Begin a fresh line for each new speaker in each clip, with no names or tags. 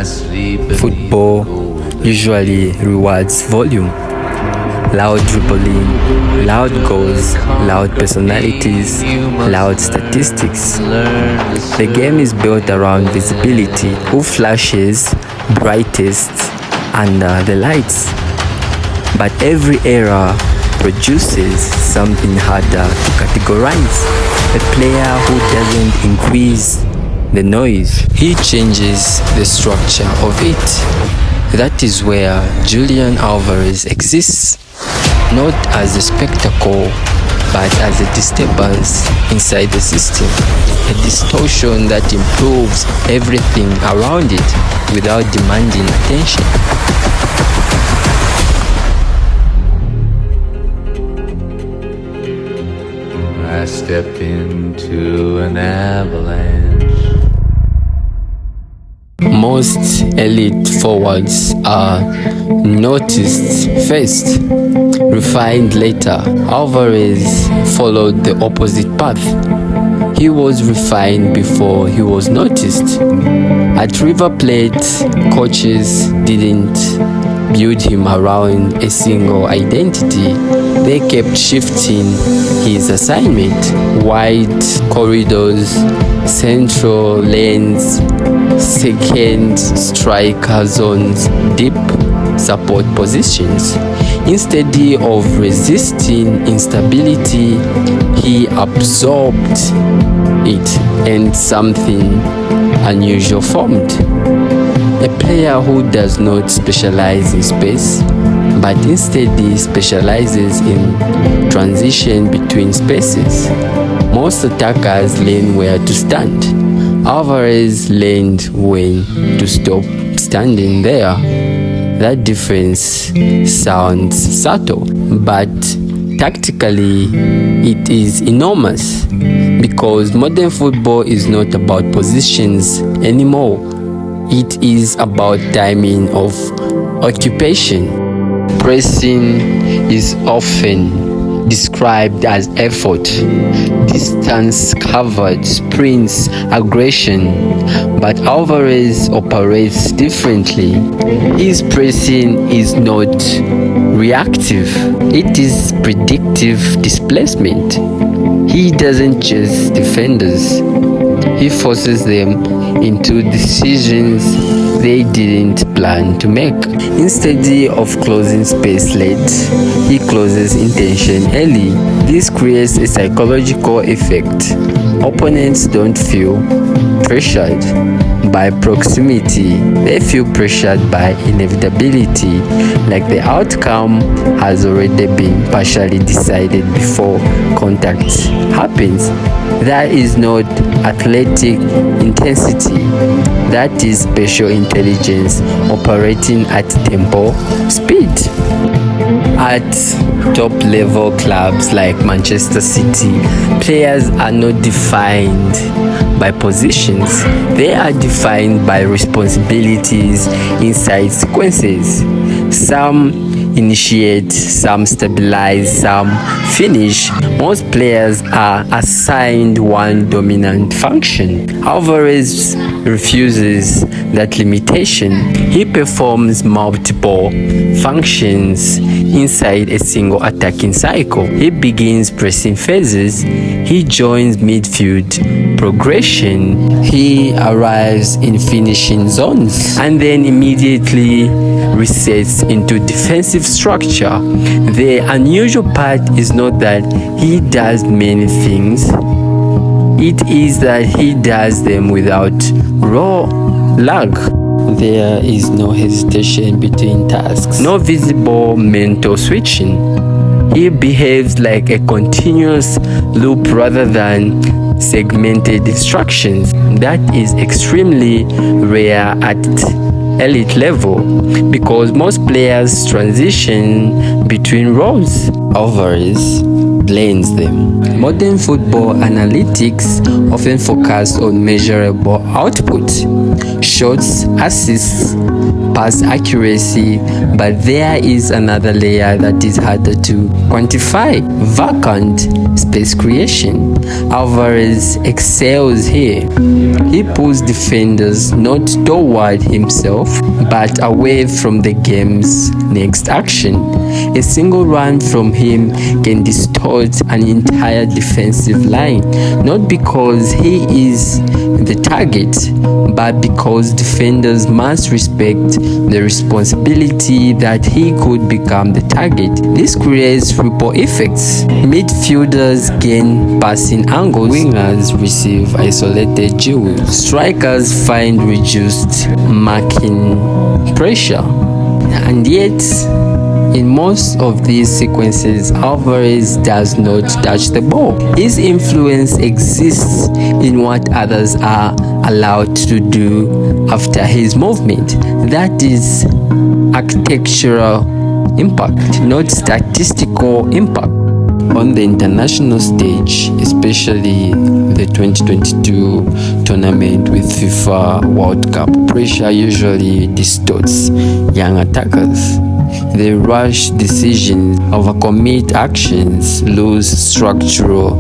Football usually rewards volume, loud dribbling, loud goals, loud personalities, loud statistics. The game is built around visibility, who flashes brightest under the lights. But every era produces something harder to categorize. A player who doesn't increase the noise, he changes the structure of it. That is where Julián Alvarez exists, not as a spectacle, but as a disturbance inside the system, a distortion that improves everything around it without demanding attention.
I stepped into an avalanche.
Most elite forwards are noticed first, refined later. Alvarez followed the opposite path. He was refined before he was noticed. At River Plate, coaches didn't build him around a single identity. They kept shifting his assignment. Wide corridors, central lanes, second striker zones, deep support positions. Instead of resisting instability, he absorbed it and something unusual formed. A player who does not specialize in space, but instead specializes in transition between spaces. Most attackers learn where to stand. Alvarez learned when to stop standing there. That difference sounds subtle, but tactically it is enormous, because modern football is not about positions anymore. It is about timing of occupation. Pressing is often described as effort, distance covered, sprints, aggression, but Alvarez operates differently. His pressing is not reactive, it is predictive displacement. He doesn't chase defenders, he forces them into decisions they didn't plan to make. Instead of closing space late, he closes intention early. This creates a psychological effect. Opponents don't feel pressured by proximity, they feel pressured by inevitability, like the outcome has already been partially decided before contact happens. That is not athletic intensity, that is spatial intelligence operating at tempo speed. At top level clubs like Manchester City, players are not defined by positions, they are defined by responsibilities inside sequences. Some initiate, some stabilize, some finish. Most players are assigned one dominant function. Alvarez refuses that limitation. He performs multiple functions inside a single attacking cycle. He begins pressing phases, he joins midfield progression, he arrives in finishing zones, and then immediately resets into defensive structure. The unusual part is not that he does many things, it is that he does them without raw lag. There is no hesitation between tasks, no visible mental switching. He behaves like a continuous loop rather than segmented instructions. That is extremely rare at elite level, because most players transition between roles. Alvarez blends them. Modern football analytics often focus on measurable output, shots, assists, pass accuracy, but there is another layer that is harder to quantify: vacant space creation. Alvarez excels here. He pulls defenders not toward himself, but away from the game's next action. A single run from him can distort an entire defensive line, not because he is the target, but because defenders must respect the responsibility that he could become the target. This creates ripple effects. Midfielders gain passing angles, wingers receive isolated duels, strikers find reduced marking pressure, and yet in most of these sequences, Alvarez does not touch the ball. His influence exists in what others are allowed to do after his movement. That is architectural impact, not statistical impact. On the international stage, especially the 2022 tournament with FIFA World Cup, pressure usually distorts young attackers. They rush decisions, overcommit actions, lose structural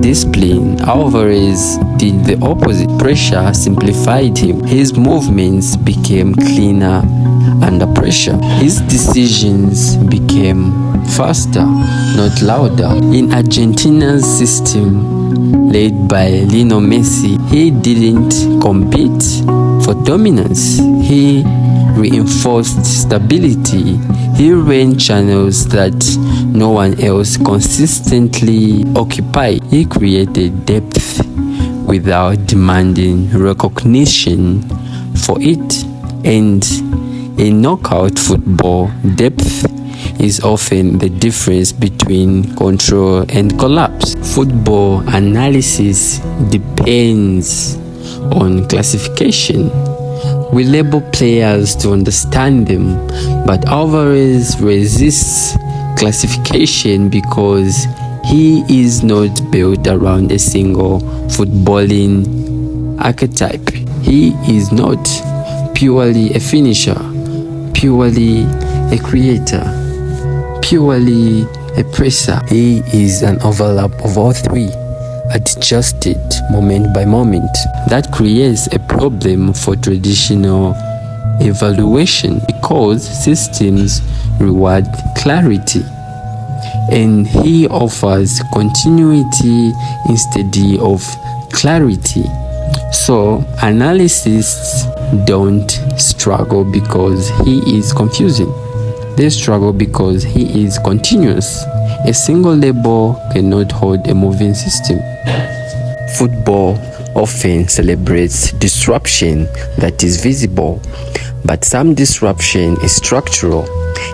discipline. Alvarez did the opposite. Pressure simplified him. His movements became cleaner under pressure. His decisions became faster, not louder. In Argentina's system, led by Lionel Messi, he didn't compete for dominance. He reinforced stability. He ran channels that no one else consistently occupied. He created depth without demanding recognition for it. And in knockout football, depth is often the difference between control and collapse. Football analysis depends on classification. We label players to understand them, but Alvarez resists classification because he is not built around a single footballing archetype. He is not purely a finisher, purely a creator, purely a presser. He is an overlap of all three, adjusted moment by moment. That creates a problem for traditional evaluation because systems reward clarity, and he offers continuity instead of clarity. So analysts don't struggle because he is confusing. They struggle because he is continuous. A single label cannot hold a moving system. Football often celebrates disruption that is visible, but some disruption is structural.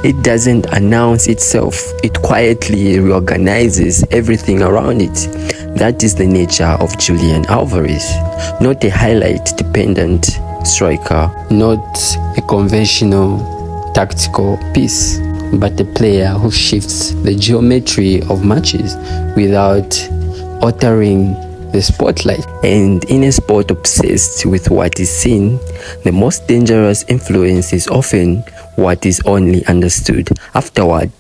It doesn't announce itself. It quietly reorganizes everything around it. That is the nature of Julián Alvarez, not a highlight-dependent striker, not a conventional tactical piece, but a player who shifts the geometry of matches without altering the spotlight. And in a sport obsessed with what is seen, the most dangerous influence is often what is only understood afterward.